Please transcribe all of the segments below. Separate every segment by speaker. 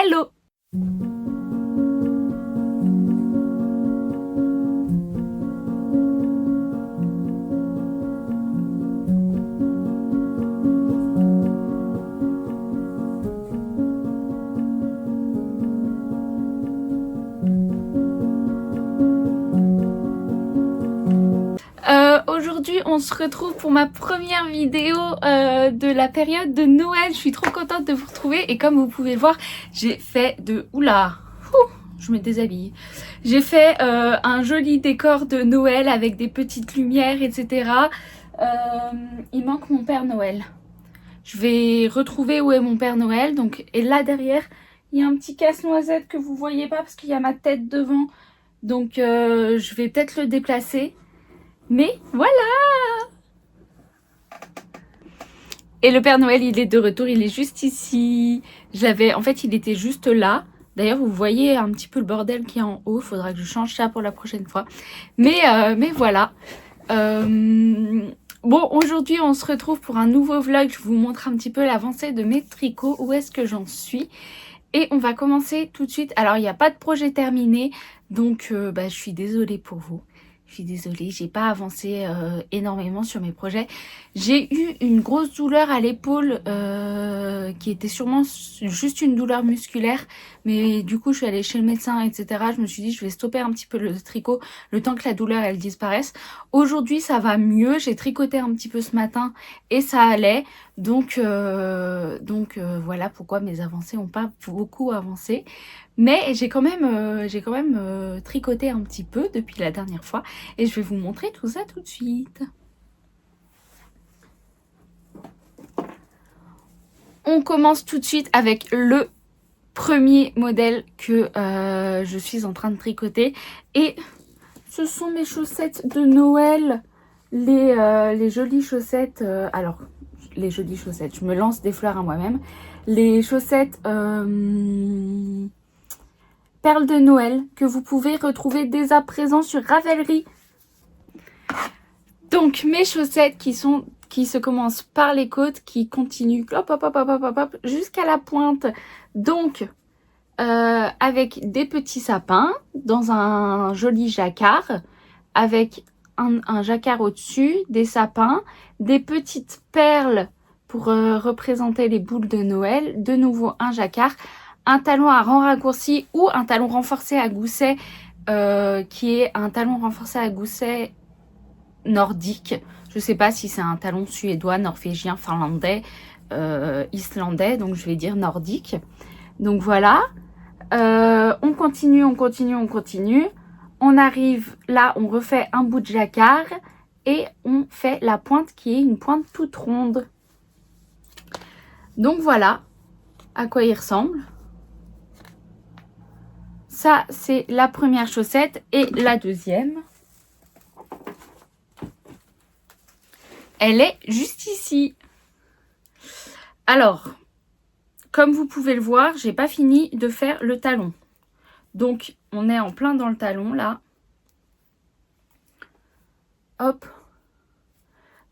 Speaker 1: Halo! Aujourd'hui, on se retrouve pour ma première vidéo de la période de Noël. Je suis trop contente de vous retrouver et comme vous pouvez le voir, j'ai fait de... Oula, je me déshabille. J'ai fait un joli décor de Noël avec des petites lumières, etc. Il manque mon Père Noël. Je vais retrouver où est mon Père Noël. Donc, et là derrière, il y a un petit casse-noisette que vous voyez pas parce qu'il y a ma tête devant. Donc, je vais peut-être le déplacer. Mais voilà! Et le Père Noël, il est de retour, il est juste ici. En fait, il était juste là. D'ailleurs, vous voyez un petit peu le bordel qui est en haut. Il faudra que je change ça pour la prochaine fois. Mais voilà. Bon, aujourd'hui, on se retrouve pour un nouveau vlog. Je vous montre un petit peu l'avancée de mes tricots. Où est-ce que j'en suis? Et on va commencer tout de suite. Alors, il n'y a pas de projet terminé. Donc, je suis désolée pour vous. Je suis désolée, j'ai pas avancé énormément sur mes projets. J'ai eu une grosse douleur à l'épaule qui était sûrement juste une douleur musculaire. Mais du coup, je suis allée chez le médecin, etc. Je me suis dit, je vais stopper un petit peu le tricot le temps que la douleur, elle disparaisse. Aujourd'hui, ça va mieux. J'ai tricoté un petit peu ce matin et ça allait. Donc voilà pourquoi mes avancées n'ont pas beaucoup avancé. Mais j'ai quand même tricoté un petit peu depuis la dernière fois et je vais vous montrer tout ça tout de suite. On commence tout de suite avec le premier modèle que je suis en train de tricoter et ce sont mes chaussettes de Noël, les jolies chaussettes, alors les jolies chaussettes, je me lance des fleurs à moi-même, les chaussettes perles de Noël que vous pouvez retrouver dès à présent sur Ravelry. Donc mes chaussettes qui se commencent par les côtes, qui continuent hop, hop, hop, hop, hop, hop, jusqu'à la pointe. Donc avec des petits sapins dans un joli jacquard, avec un jacquard au-dessus, des sapins, des petites perles pour représenter les boules de Noël, de nouveau un jacquard, un talon à rang raccourci ou un talon renforcé à gousset qui est un talon renforcé à gousset nordique. Je sais pas si c'est un talon suédois, norvégien, finlandais, islandais, donc je vais dire nordique. Donc voilà, on continue, on continue, on continue. On arrive là, on refait un bout de jacquard et on fait la pointe qui est une pointe toute ronde. Donc voilà à quoi il ressemble. Ça, c'est la première chaussette et la deuxième. Elle est juste ici. Alors, comme vous pouvez le voir, j'ai pas fini de faire le talon. Donc, on est en plein dans le talon, là. Hop.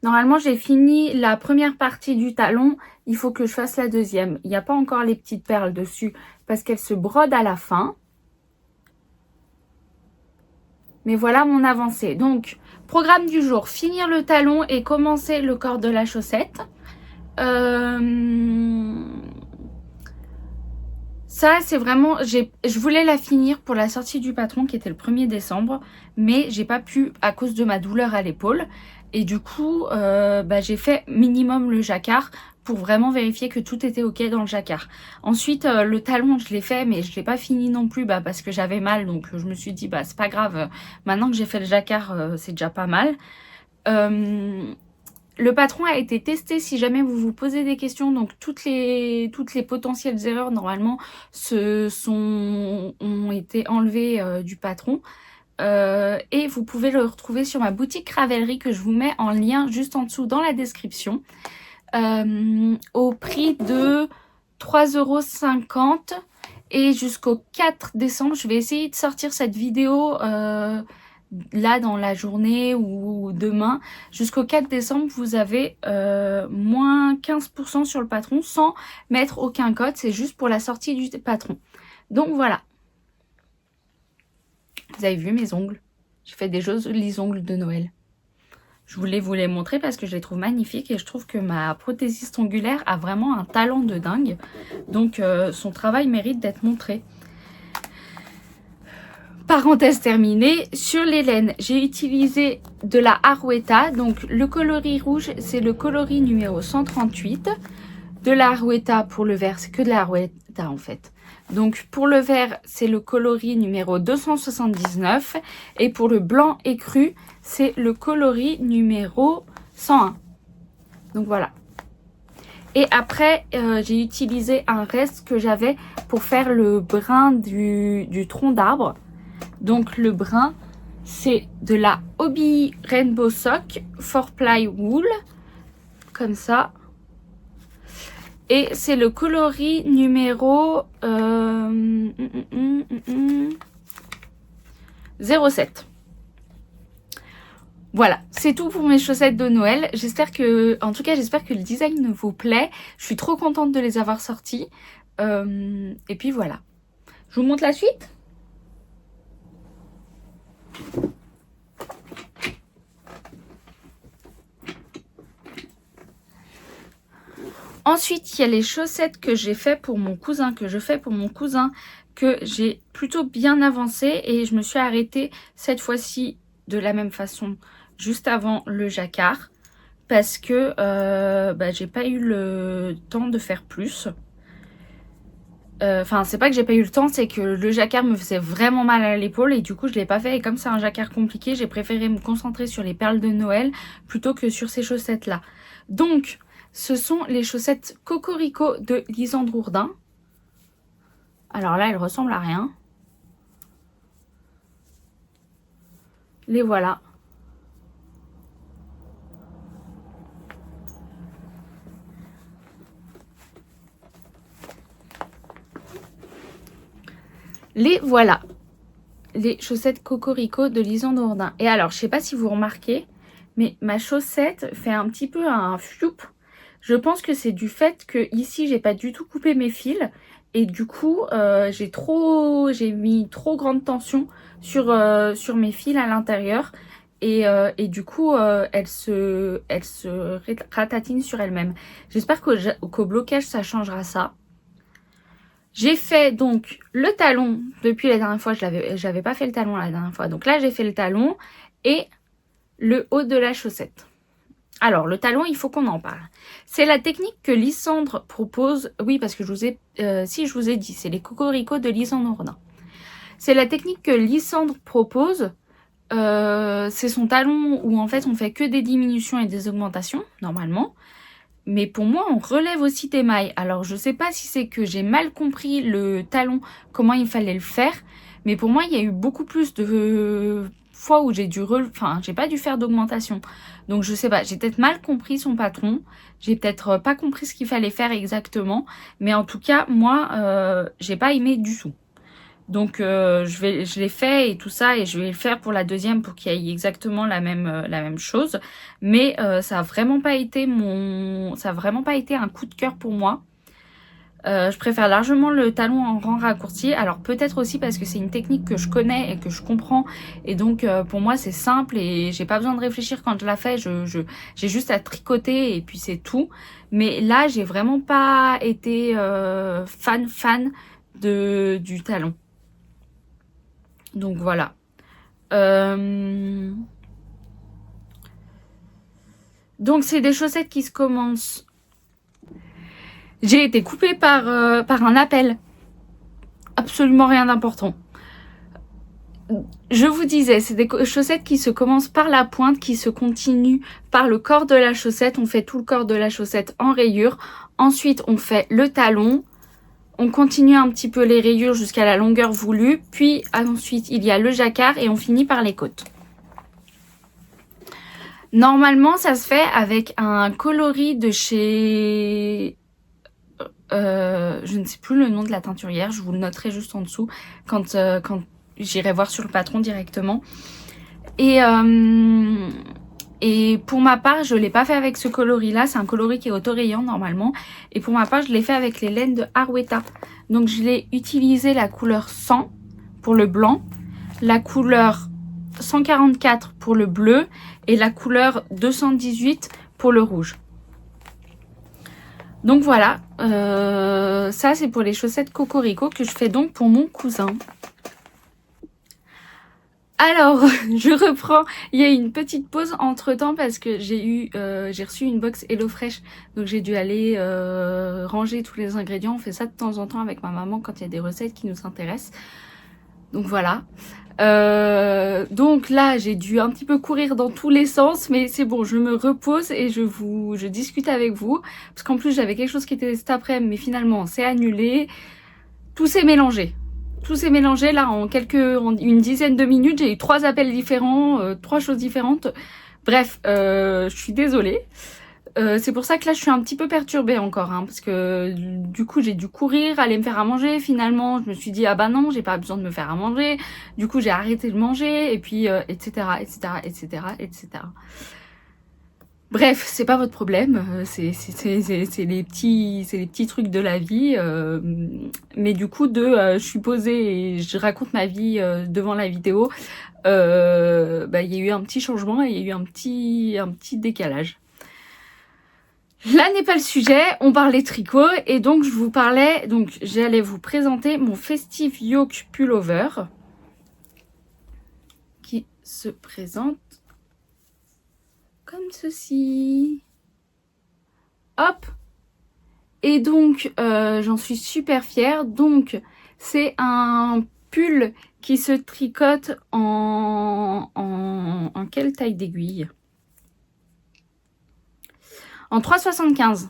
Speaker 1: Normalement, j'ai fini la première partie du talon. Il faut que je fasse la deuxième. Il n'y a pas encore les petites perles dessus parce qu'elles se brodent à la fin. Mais voilà mon avancée. Donc, programme du jour, finir le talon et commencer le corps de la chaussette. Ça, c'est vraiment... Je voulais la finir pour la sortie du patron qui était le 1er décembre. Mais j'ai pas pu à cause de ma douleur à l'épaule. Et du coup, j'ai fait minimum le jacquard pour vraiment vérifier que tout était ok dans le jacquard. Ensuite, le talon, je l'ai fait, mais je l'ai pas fini non plus parce que j'avais mal. Donc, je me suis dit, c'est pas grave. Maintenant que j'ai fait le jacquard, c'est déjà pas mal. Le patron a été testé si jamais vous vous posez des questions. Donc, toutes les potentielles erreurs, normalement, ont été enlevées du patron. Et vous pouvez le retrouver sur ma boutique Ravelry que je vous mets en lien juste en dessous dans la description. Au prix de 3,50 € et jusqu'au 4 décembre je vais essayer de sortir cette vidéo là dans la journée ou demain. Jusqu'au 4 décembre, vous avez moins 15% sur le patron sans mettre aucun code. C'est juste pour la sortie du patron. Donc voilà. Vous avez vu mes ongles? J'ai fait des jolis ongles de Noël. Je voulais vous les montrer parce que je les trouve magnifiques et je trouve que ma prothésiste ongulaire a vraiment un talent de dingue. Donc son travail mérite d'être montré. Parenthèse terminée, sur les laines, j'ai utilisé de la Arouetta. Donc le coloris rouge, c'est le coloris numéro 138. De la Arouetta pour le vert, c'est que de la Arouetta en fait. Donc pour le vert, c'est le coloris numéro 279. Et pour le blanc écru, c'est le coloris numéro 101. Donc voilà. Et après, j'ai utilisé un reste que j'avais pour faire le brin du tronc d'arbre. Donc le brun, c'est de la Hobby Rainbow Sock 4-ply wool, comme ça. Et c'est le coloris numéro 07. Voilà, c'est tout pour mes chaussettes de Noël. J'espère que, en tout cas, j'espère que le design vous plaît. Je suis trop contente de les avoir sorties. Et puis voilà. Je vous montre la suite. Ensuite, il y a les chaussettes que j'ai fait pour mon cousin, que j'ai plutôt bien avancé et je me suis arrêtée cette fois-ci de la même façon juste avant le jacquard parce que j'ai pas eu le temps de faire plus. Enfin, c'est pas que j'ai pas eu le temps, c'est que le jacquard me faisait vraiment mal à l'épaule et du coup je l'ai pas fait. Et comme c'est un jacquard compliqué, j'ai préféré me concentrer sur les perles de Noël plutôt que sur ces chaussettes là. Donc ce sont les chaussettes Cocorico de Lisandre Ourdin. Alors là, elles ressemblent à rien. Les voilà. Les voilà. Les chaussettes Cocorico de Lisandre Ourdin. Et alors, je sais pas si vous remarquez, mais ma chaussette fait un petit peu un fioup. Je pense que c'est du fait que ici j'ai pas du tout coupé mes fils et du coup j'ai mis trop grande tension sur mes fils à l'intérieur et du coup elles se ratatinent sur elles-mêmes. J'espère qu'au blocage ça changera ça. J'ai fait donc le talon depuis la dernière fois, j'avais pas fait le talon la dernière fois, donc là j'ai fait le talon et le haut de la chaussette. Alors, le talon, il faut qu'on en parle. C'est la technique que Lisandre propose. Oui, parce que je vous ai dit, c'est les Cocorico de Lisandre Ourdin. C'est la technique que Lisandre propose. C'est son talon où en fait on fait que des diminutions et des augmentations, normalement. Mais pour moi, on relève aussi tes mailles. Alors, je sais pas si c'est que j'ai mal compris le talon, comment il fallait le faire. Mais pour moi, il y a eu beaucoup plus de fois où j'ai j'ai pas dû faire d'augmentation. Donc je sais pas, j'ai peut-être mal compris son patron, j'ai peut-être pas compris ce qu'il fallait faire exactement, mais en tout cas moi j'ai pas aimé du tout. Donc je l'ai fait et tout ça et je vais le faire pour la deuxième pour qu'il y ait exactement la même chose, mais ça a vraiment pas été un coup de cœur pour moi. Je préfère largement le talon en rang raccourci. Alors peut-être aussi parce que c'est une technique que je connais et que je comprends. Et donc pour moi c'est simple et j'ai pas besoin de réfléchir quand je la fais. J'ai juste à tricoter et puis c'est tout. Mais là j'ai vraiment pas été fan du talon. Donc voilà. Donc c'est des chaussettes qui se commencent. J'ai été coupée par un appel. Absolument rien d'important. Je vous disais, c'est des chaussettes qui se commencent par la pointe, qui se continuent par le corps de la chaussette. On fait tout le corps de la chaussette en rayures. Ensuite, on fait le talon. On continue un petit peu les rayures jusqu'à la longueur voulue. Puis ensuite, il y a le jacquard et on finit par les côtes. Normalement, ça se fait avec un coloris de chez... je ne sais plus le nom de la teinturière, je vous le noterai juste en dessous quand j'irai voir sur le patron directement. Et pour ma part, je ne l'ai pas fait avec ce coloris-là. C'est un coloris qui est autorayant normalement. Et pour ma part, je l'ai fait avec les laines de Harwetta. Donc, je l'ai utilisé la couleur 100 pour le blanc, la couleur 144 pour le bleu et la couleur 218 pour le rouge. Donc voilà, ça c'est pour les chaussettes Cocorico que je fais donc pour mon cousin. Alors, je reprends. Il y a eu une petite pause entre temps parce que j'ai reçu une box HelloFresh. Donc j'ai dû aller ranger tous les ingrédients. On fait ça de temps en temps avec ma maman quand il y a des recettes qui nous intéressent. Donc voilà. Donc là, j'ai dû un petit peu courir dans tous les sens, mais c'est bon, je me repose et je discute avec vous. Parce qu'en plus, j'avais quelque chose qui était cet après-midi, mais finalement, c'est annulé. Tout s'est mélangé. Tout s'est mélangé là en une dizaine de minutes. J'ai eu 3 appels différents, 3 choses différentes. Bref, je suis désolée. C'est pour ça que là je suis un petit peu perturbée encore, hein, parce que du coup j'ai dû courir, aller me faire à manger. Finalement je me suis dit ah bah non, j'ai pas besoin de me faire à manger. Du coup j'ai arrêté de manger et puis etc etc etc etc. Bref, c'est pas votre problème, c'est les petits trucs de la vie. Mais du coup, je suis posée et je raconte ma vie devant la vidéo. Il y a eu un petit changement et il y a eu un petit décalage. Là n'est pas le sujet, on parlait tricot et donc je vous parlais, donc j'allais vous présenter mon Festive Yoke Pullover qui se présente comme ceci. Hop. Et donc, j'en suis super fière. Donc, c'est un pull qui se tricote en quelle taille d'aiguille? En 3,75.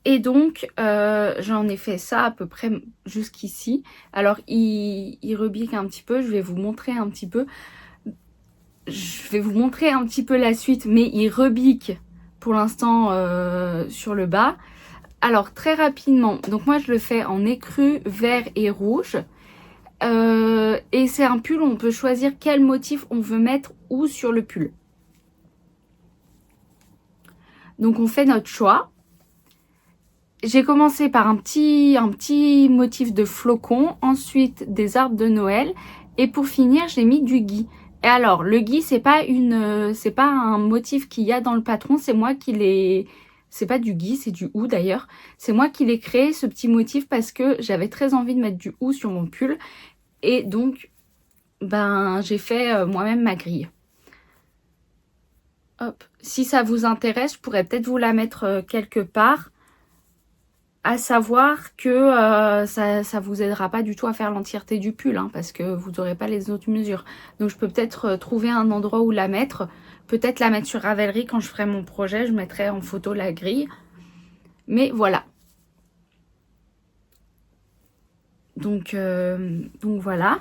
Speaker 1: Et donc, j'en ai fait ça à peu près jusqu'ici. Alors, il rebique un petit peu. Je vais vous montrer un petit peu. Je vais vous montrer un petit peu la suite, mais il rebique pour l'instant sur le bas. Alors très rapidement, donc moi je le fais en écru, vert et rouge. Et c'est un pull où on peut choisir quel motif on veut mettre où sur le pull. Donc on fait notre choix. J'ai commencé par un petit motif de flocon, ensuite des arbres de Noël. Et pour finir, j'ai mis du gui. Et alors, le gui, c'est pas un motif qu'il y a dans le patron, c'est moi qui l'ai... C'est pas du gui, c'est du hou d'ailleurs. C'est moi qui l'ai créé, ce petit motif, parce que j'avais très envie de mettre du hou sur mon pull. Et donc, j'ai fait moi-même ma grille. Hop. Si ça vous intéresse, je pourrais peut-être vous la mettre quelque part. À savoir que ça vous aidera pas du tout à faire l'entièreté du pull, hein, parce que vous n'aurez pas les autres mesures. Donc je peux peut-être trouver un endroit où la mettre. Peut-être la mettre sur Ravelry quand je ferai mon projet. Je mettrai en photo la grille. Mais voilà. Donc voilà.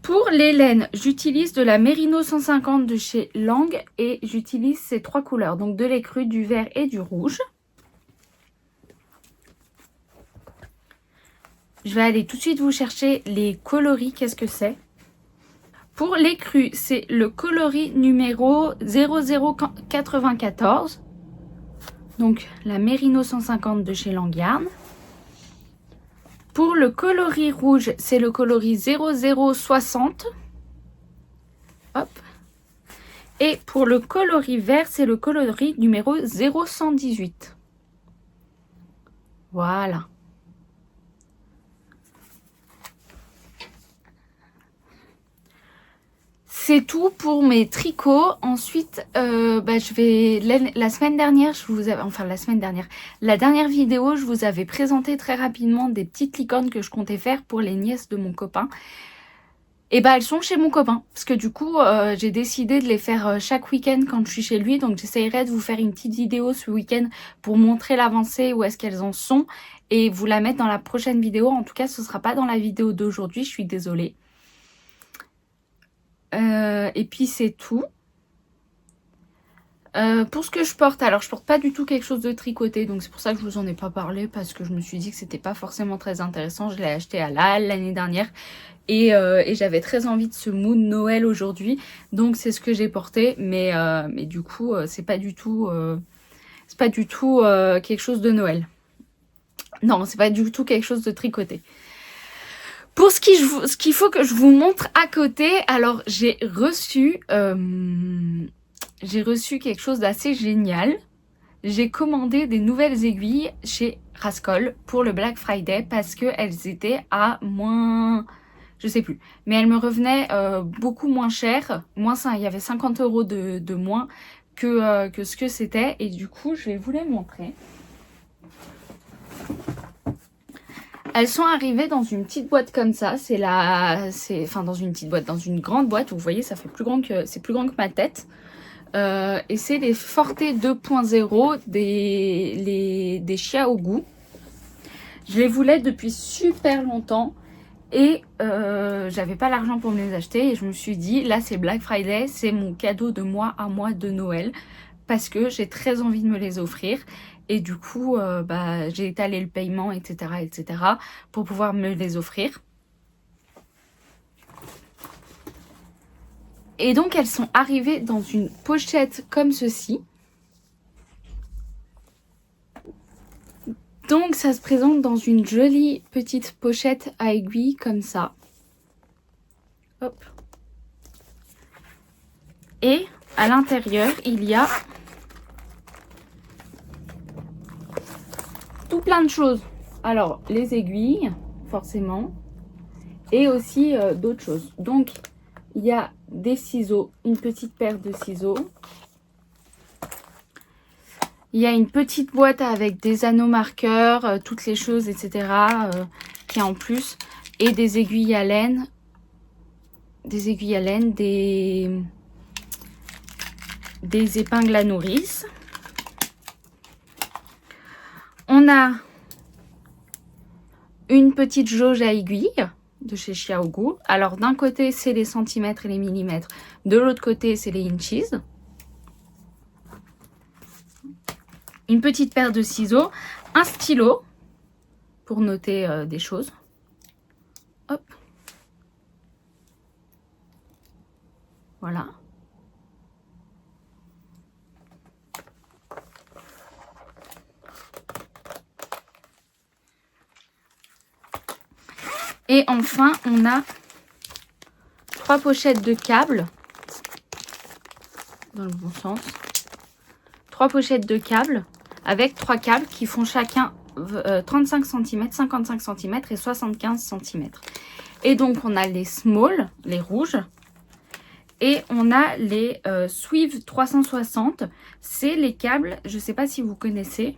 Speaker 1: Pour les laines, j'utilise de la Merino 150 de chez Lang. Et j'utilise ces 3 couleurs. Donc de l'écru, du vert et du rouge. Je vais aller tout de suite vous chercher les coloris. Qu'est-ce que c'est? Pour l'écru, c'est le coloris numéro 0094. Donc la Merino 150 de chez Langyarn. Pour le coloris rouge, c'est le coloris 0060. Hop. Et pour le coloris vert, c'est le coloris numéro 0118. Voilà. C'est tout pour mes tricots. Ensuite, je vais la semaine dernière, la dernière vidéo, je vous avais présenté très rapidement des petites licornes que je comptais faire pour les nièces de mon copain. Et elles sont chez mon copain, parce que du coup, j'ai décidé de les faire chaque week-end quand je suis chez lui. Donc j'essayerai de vous faire une petite vidéo ce week-end pour montrer l'avancée, où est-ce qu'elles en sont, et vous la mettre dans la prochaine vidéo. En tout cas, ce sera pas dans la vidéo d'aujourd'hui, je suis désolée. Et puis c'est tout. Pour ce que je porte, alors je porte pas du tout quelque chose de tricoté, donc c'est pour ça que je vous en ai pas parlé, parce que je me suis dit que c'était pas forcément très intéressant. Je l'ai acheté à la Halle l'année dernière et j'avais très envie de ce mood Noël aujourd'hui, donc c'est ce que j'ai porté, mais du coup c'est pas du tout quelque chose de Noël. Non, c'est pas du tout quelque chose de tricoté. Pour ce qu'il faut que je vous montre à côté, alors j'ai reçu quelque chose d'assez génial. J'ai commandé des nouvelles aiguilles chez Rascol pour le Black Friday parce qu'elles étaient à moins... je sais plus. Mais elles me revenaient beaucoup moins cher. Il y avait 50 € de moins que ce que c'était. Et du coup, je vais vous les montrer. Elles sont arrivées dans une petite boîte comme ça. Enfin, dans une petite boîte, dans une grande boîte. Vous voyez, c'est plus grand que ma tête. Et c'est les Forte 2.0 des Xiaogu. Je les voulais depuis super longtemps et j'avais pas l'argent pour me les acheter et je me suis dit là c'est Black Friday, c'est mon cadeau de moi à moi de Noël parce que j'ai très envie de me les offrir et du coup j'ai étalé le paiement etc pour pouvoir me les offrir. Et donc elles sont arrivées dans une pochette comme ceci. Donc ça se présente dans une jolie petite pochette à aiguille comme ça. Hop. Et à l'intérieur il y a tout plein de choses. Alors les aiguilles forcément et aussi d'autres choses. Donc il y a des ciseaux, une petite paire de ciseaux. Il y a une petite boîte avec des anneaux marqueurs, toutes les choses, etc. Qui est en plus. Et des aiguilles à laine. Des aiguilles à laine, des épingles à nourrice. On a une petite jauge à aiguille de chez Xiaogu. Alors d'un côté c'est les centimètres et les millimètres. De l'autre côté c'est les inches. Une petite paire de ciseaux, un stylo pour noter des choses. Hop. Voilà. Et enfin, on a 3 pochettes de câbles. Dans le bon sens. 3 pochettes de câbles. Avec 3 câbles qui font chacun 35 cm, 55 cm et 75 cm. Et donc on a les small, les rouges. Et on a les Swift 360. C'est les câbles, je ne sais pas si vous connaissez,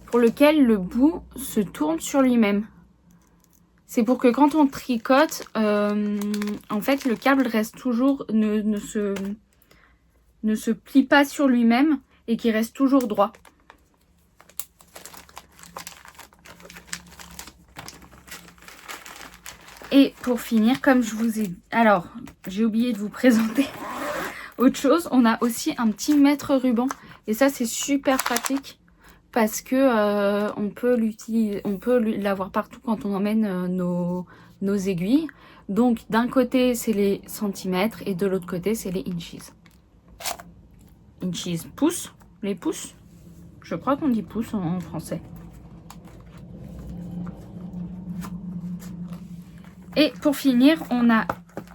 Speaker 1: pour lequel le bout se tourne sur lui-même. C'est pour que quand on tricote, en fait le câble reste toujours, ne se plie pas sur lui-même et qui reste toujours droit. Et pour finir, comme je vous ai... Alors, j'ai oublié de vous présenter autre chose. On a aussi un petit mètre ruban. Et ça, c'est super pratique parce que on peut l'avoir partout quand on emmène nos aiguilles. Donc, d'un côté, c'est les centimètres et de l'autre côté, c'est les inches. Inches, pouces, les pouces. Je crois qu'on dit pouces en français. Et pour finir, on a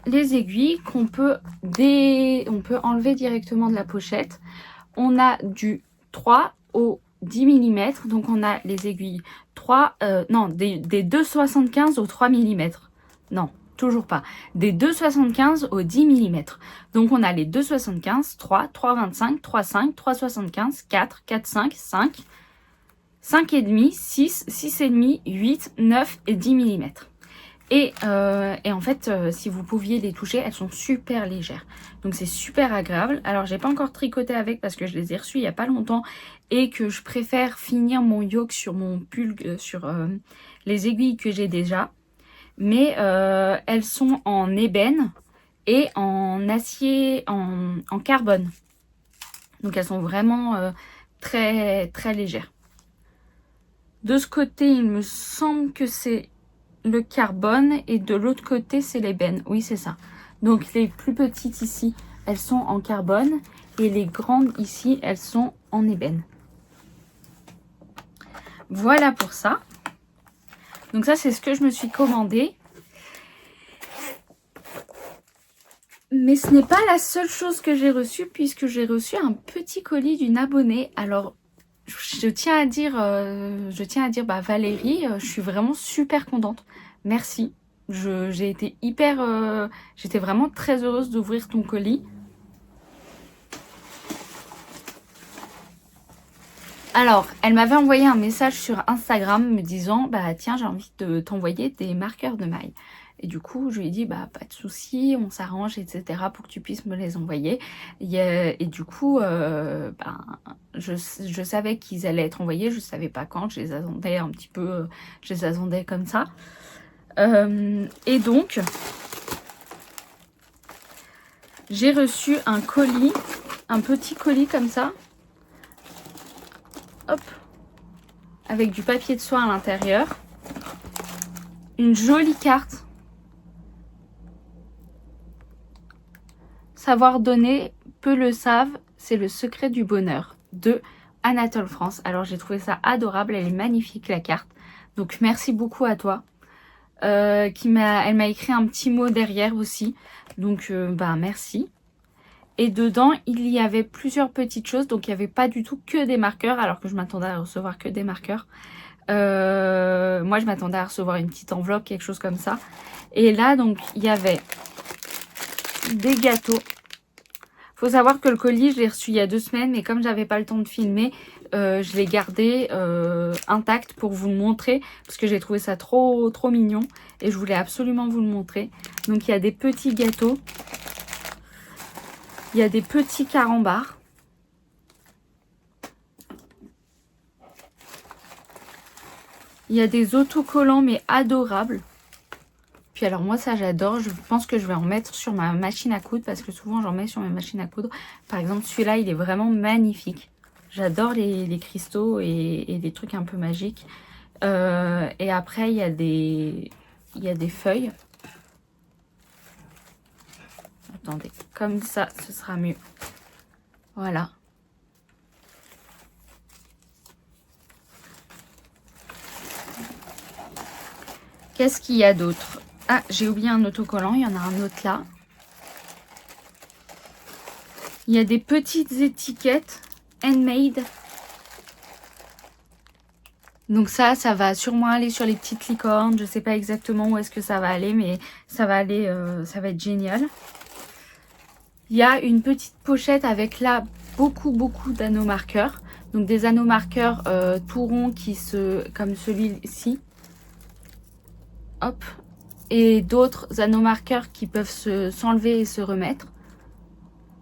Speaker 1: les aiguilles qu'on peut enlever directement de la pochette. On a du 3 au 10 mm. Donc on a les aiguilles des 2,75 au 3 mm. Non, toujours pas. Des 2,75 au 10 mm. Donc on a les 2,75, 3, 3,25, 3,5, 3,75, 4, 4,5, 5, 5,5, 6, 6,5, 8, 9 et 10 mm. Et en fait, si vous pouviez les toucher, elles sont super légères. Donc c'est super agréable. Alors j'ai pas encore tricoté avec parce que je les ai reçues il y a pas longtemps. Et que je préfère finir mon yoke sur mon pull, sur les aiguilles que j'ai déjà. Mais elles sont en ébène. et en acier, en carbone. Donc elles sont vraiment très très légères. De ce côté, il me semble que c'est le carbone et de l'autre côté, c'est l'ébène. Oui, c'est ça. Donc les plus petites ici, elles sont en carbone et les grandes ici, elles sont en ébène. Voilà pour ça. Donc ça, c'est ce que je me suis commandé. Mais ce n'est pas la seule chose que j'ai reçue, puisque j'ai reçu un petit colis d'une abonnée. Alors, je tiens à dire bah, Valérie, je suis vraiment super contente. Merci. J'ai été j'étais vraiment très heureuse d'ouvrir ton colis. Alors, elle m'avait envoyé un message sur Instagram me disant, bah tiens, j'ai envie de t'envoyer des marqueurs de maille. Et du coup, je lui ai dit, bah pas de souci, on s'arrange, etc. pour que tu puisses me les envoyer. Et du coup, je savais qu'ils allaient être envoyés, je savais pas quand, je les attendais un petit peu, je les attendais comme ça. Et donc, j'ai reçu un colis, un petit colis comme ça. Hop, avec du papier de soie à l'intérieur. Une jolie carte. Savoir donner, peu le savent, c'est le secret du bonheur. De Anatole France. Alors j'ai trouvé ça adorable, elle est magnifique la carte. Donc merci beaucoup à toi. Elle m'a écrit un petit mot derrière aussi. Donc merci. Et dedans, il y avait plusieurs petites choses. Donc il n'y avait pas du tout que des marqueurs, alors que je m'attendais à recevoir que des marqueurs. Moi je m'attendais à recevoir une petite enveloppe, quelque chose comme ça. Et là donc il y avait des gâteaux. Faut savoir que le colis je l'ai reçu il y a 2 semaines, mais comme j'avais pas le temps de filmer, je l'ai gardé intact pour vous le montrer, parce que j'ai trouvé ça trop mignon et je voulais absolument vous le montrer. Donc il y a des petits gâteaux, il y a des petits carambars. Il y a des autocollants mais adorables. Puis alors moi ça j'adore, je pense que je vais en mettre sur ma machine à coudre parce que souvent j'en mets sur mes machines à coudre. Par exemple celui-là il est vraiment magnifique. J'adore les cristaux et les trucs un peu magiques. Et après il y a des feuilles. Attendez, comme ça ce sera mieux. Voilà. Qu'est-ce qu'il y a d'autre? Ah, j'ai oublié un autocollant, il y en a un autre là. Il y a des petites étiquettes handmade. Donc ça va sûrement aller sur les petites licornes. Je ne sais pas exactement où est-ce que ça va aller, mais ça va aller, ça va être génial. Il y a une petite pochette avec là beaucoup d'anneaux marqueurs. Donc des anneaux marqueurs tout ronds comme celui-ci. Hop. Et d'autres anneaux marqueurs qui peuvent s'enlever et se remettre.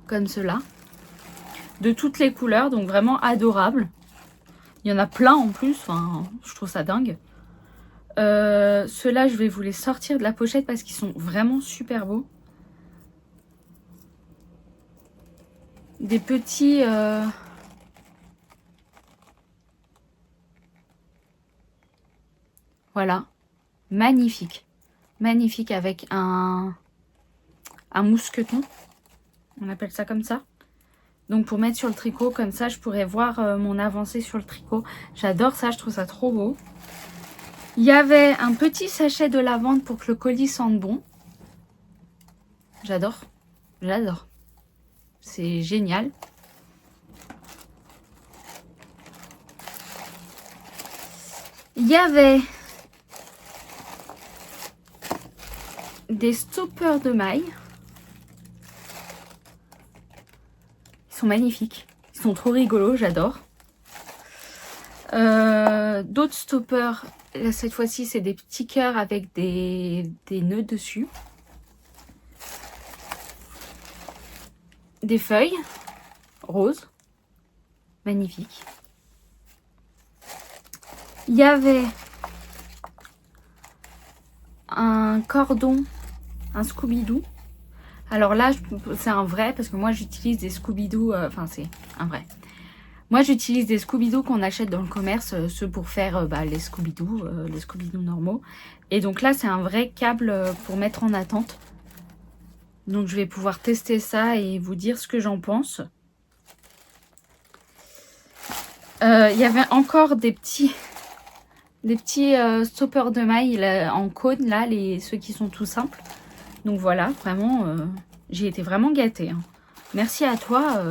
Speaker 1: Comme cela. De toutes les couleurs, donc vraiment adorable. Il y en a plein en plus, enfin, je trouve ça dingue. Ceux-là, je vais vous les sortir de la pochette parce qu'ils sont vraiment super beaux. Des petits... Voilà. Magnifique. Magnifique avec un mousqueton. On appelle ça comme ça. Donc pour mettre sur le tricot, comme ça je pourrais voir mon avancée sur le tricot. J'adore ça, je trouve ça trop beau. Il y avait un petit sachet de lavande pour que le colis sente bon. J'adore, j'adore. C'est génial. Il y avait des stoppers de mailles. Ils sont magnifiques. Ils sont trop rigolos, j'adore. D'autres stoppers. Là, cette fois-ci, c'est des petits cœurs avec des nœuds dessus. Des feuilles roses. Magnifiques. Il y avait un cordon, un Scooby-Doo. Alors là, c'est un vrai, parce que moi j'utilise des Scooby-Doo, enfin c'est un vrai. Moi j'utilise des Scooby-Doo qu'on achète dans le commerce, ceux pour faire les Scooby-Doo normaux. Et donc là c'est un vrai câble pour mettre en attente. Donc je vais pouvoir tester ça et vous dire ce que j'en pense. Il y avait encore des petits stoppers de mailles en cône, là, ceux qui sont tout simples. Donc voilà, vraiment, j'ai été vraiment gâtée. Hein. Merci à toi,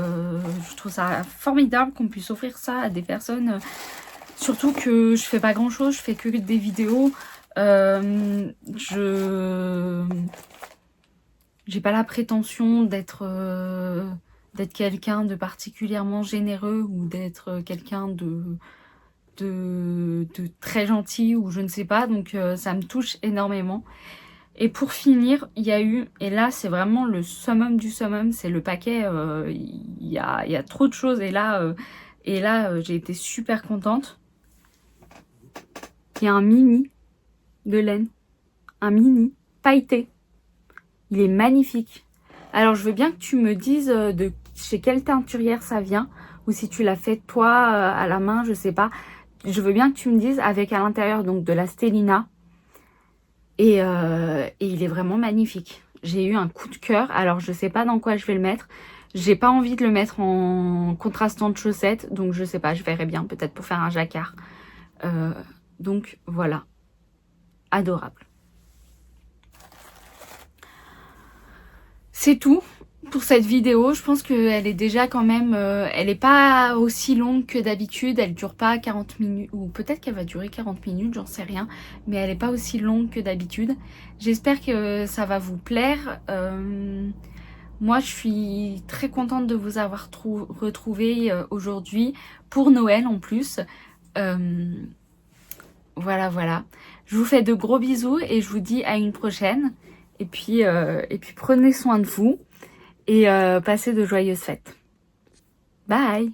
Speaker 1: je trouve ça formidable qu'on puisse offrir ça à des personnes. Surtout que je fais pas grand chose, je fais que des vidéos. J'ai pas la prétention d'être quelqu'un de particulièrement généreux ou d'être quelqu'un de très gentil ou je ne sais pas, donc ça me touche énormément. Et pour finir, il y a eu, et là c'est vraiment le summum du summum, c'est le paquet, il y a trop de choses, et là j'ai été super contente. Il y a un mini de laine, un mini pailleté, il est magnifique. Alors je veux bien que tu me dises de chez quelle teinturière ça vient, ou si tu l'as fait toi à la main, je sais pas. Je veux bien que tu me dises, avec à l'intérieur donc de la Stellina. Et il est vraiment magnifique. J'ai eu un coup de cœur. Alors, je sais pas dans quoi je vais le mettre. J'ai pas envie de le mettre en contrastant de chaussettes. Donc, je sais pas, je verrai bien. Peut-être pour faire un jacquard. Donc, voilà. Adorable. C'est tout pour cette vidéo. Je pense qu'elle est déjà quand même... elle n'est pas aussi longue que d'habitude. Elle dure pas 40 minutes. Ou peut-être qu'elle va durer 40 minutes, j'en sais rien. Mais elle n'est pas aussi longue que d'habitude. J'espère que ça va vous plaire. Moi, je suis très contente de vous avoir retrouvé aujourd'hui. Pour Noël en plus. Voilà, voilà. Je vous fais de gros bisous et je vous dis à une prochaine. Et puis prenez soin de vous. Et passez de joyeuses fêtes. Bye!